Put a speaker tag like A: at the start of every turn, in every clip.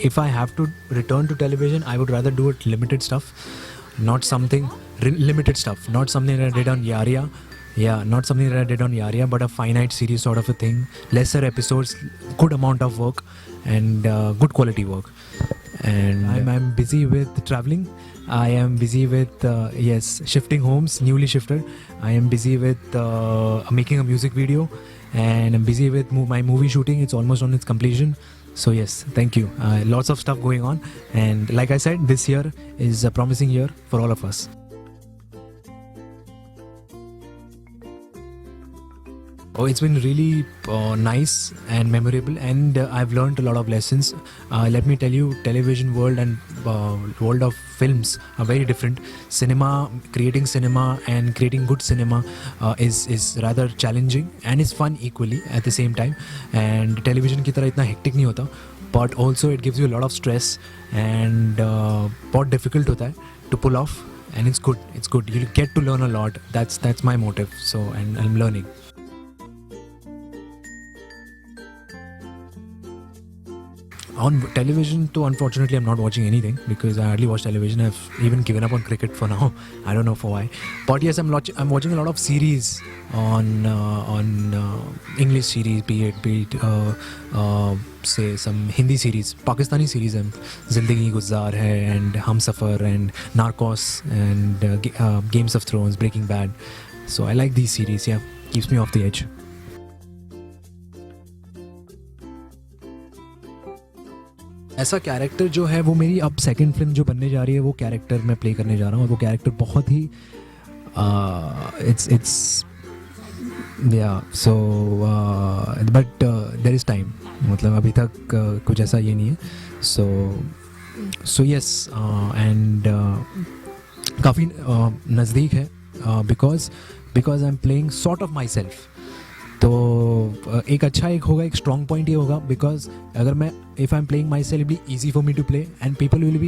A: if I have to return to television, I would rather do it limited stuff, not something limited stuff, not something that I did on Yaria. Yeah, not something that I did on Yaria, but a finite series sort of a thing. Lesser episodes, good amount of work, and good quality work. And I'm busy with traveling. I am busy with shifting homes, newly shifted. I am busy with making a music video, and I'm busy with my movie shooting. It's almost on its completion. So yes, thank you. Lots of stuff going on, and like I said, this year is a promising year for all of us. Oh, it's been really nice and memorable, and I've learned a lot of lessons. Let me tell you, television world and world of films are very different. Creating cinema and creating good cinema is rather challenging and is fun equally at the same time. And television की तरह इतना hectic नहीं होता, but also it gives you a lot of stress and बहुत difficult होता है to pull off. And it's good. It's good. You get to learn a lot. That's my motive. So, and I'm learning. On television, too, unfortunately, I'm not watching anything because I hardly watch television. I've even given up on cricket for now. I don't know for why. But yes, I'm watching a lot of series on English series, be it say some Hindi series, Pakistani series, and Zindagi Guzar hai, and Humsafar, and Narcos, and Games of Thrones, Breaking Bad. So I like these series. Yeah, keeps me off the edge. ऐसा character जो है वो मेरी अब second film जो बनने जा रही है वो कैरेक्टर मैं प्ले करने जा रहा हूँ, और वो कैरेक्टर बहुत ही it's yeah so but there is time, मतलब अभी तक कुछ ऐसा ये नहीं है. सो यस एंड काफ़ी नज़दीक है because I am playing sort of my self. तो एक अच्छा एक स्ट्रॉन्ग पॉइंट ये होगा बिकॉज अगर मैं if I am playing myself, be easy for me to play and people will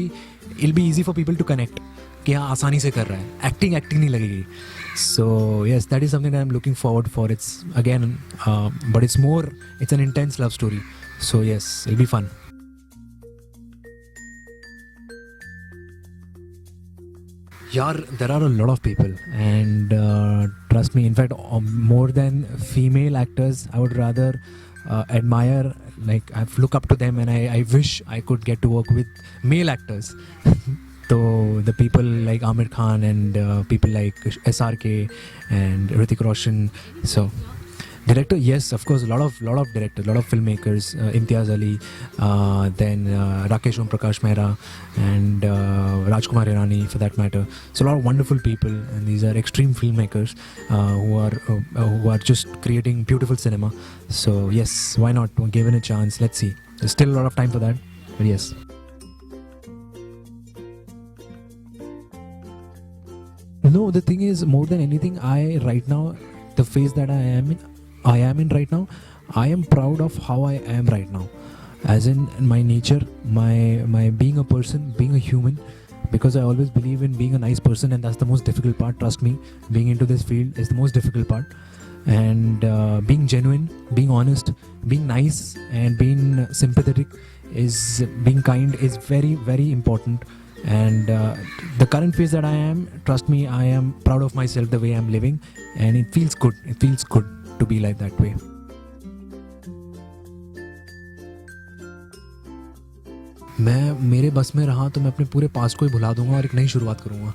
A: be easy for people to connect कि हाँ आसानी से कर रहा है, एक्टिंग नहीं लगेगी. So yes, that is something I am looking forward for. It's again but it's an intense love story. So yes, it be fun. Yeah, there are a lot of people, and trust me, in fact, more than female actors, I would rather admire, like I look up to them, and I wish I could get to work with male actors. So the people like Amir Khan and people like SRK and Hrithik Roshan. So director, yes, of course, a lot of directors, a lot of filmmakers, Imtiaz Ali, then Rakesh Om Prakash Mehra, and Rajkumar Hirani for that matter. So a lot of wonderful people, and these are extreme filmmakers who are just creating beautiful cinema. So yes, why not? Given a chance, let's see. There's still a lot of time for that, but yes. No, the thing is, more than anything, right now, the phase that I am in right now, I am proud of how I am right now, as in my nature, my being a person, being a human, because I always believe in being a nice person, and that's the most difficult part. Trust me, being into this field is the most difficult part. And being genuine, being honest, being nice, and being sympathetic, being kind is very, very important. And the current phase that I am, trust me, I am proud of myself, the way I'm living, and it feels good to be like that way. मेरे बस में रहा तो मैं अपने पूरे past को ही भुला दूंगा और एक नई शुरुआत करूंगा.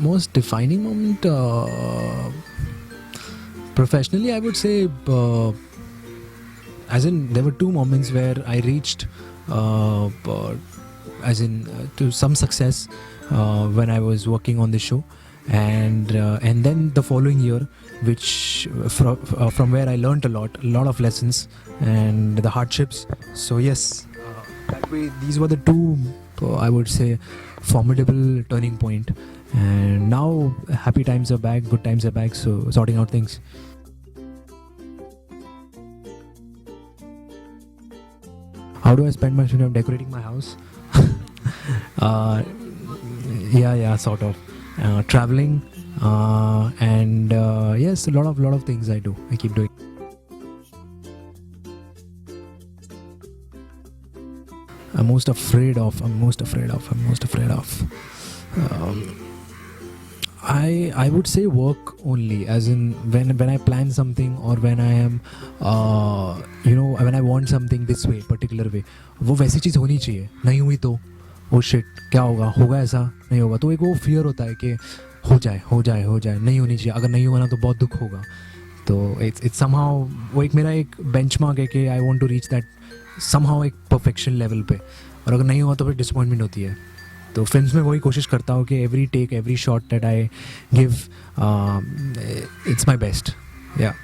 A: Most defining moment, professionally, I would say, as in there were two moments where I reached to some success when I was working on the show, and then the following year, which from where I learned a lot of lessons and the hardships. So yes, that way these were the two I would say formidable turning point, and now happy times are back, good times are back, so sorting out things. How do I spend my freedom? Decorating my house. Yeah, sort of. traveling, and yes, a lot of things I do. I keep doing. I'm most afraid of. I would say work only, as in when I plan something, or when I am when I want something this way, particular way, वो वैसी चीज़ होनी चाहिए. नहीं हुई तो oh shit, क्या होगा ऐसा नहीं होगा, तो एक वो फियर होता है कि हो जाए, नहीं होनी चाहिए, अगर नहीं हुआ ना तो बहुत दुख होगा. तो इट्स समहाउ वो एक मेरा एक बेंचमार्क है कि I want to reach that somehow एक परफेक्शन लेवल पे, और अगर नहीं हुआ तो फिर डिसअपॉइंटमेंट होती है. तो फिल्म्स में वही कोशिश करता हूँ कि every take, every shot that I give, it's my best. या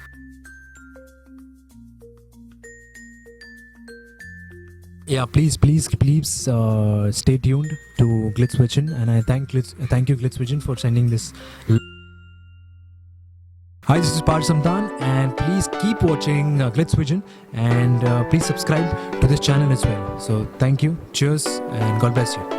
A: please stay tuned to GlitzVision, and I thank you GlitzVision for sending this. Hi, this is Parth Samthaan, and please keep watching GlitzVision, and please subscribe to this channel as well. So thank you, cheers, and God bless you.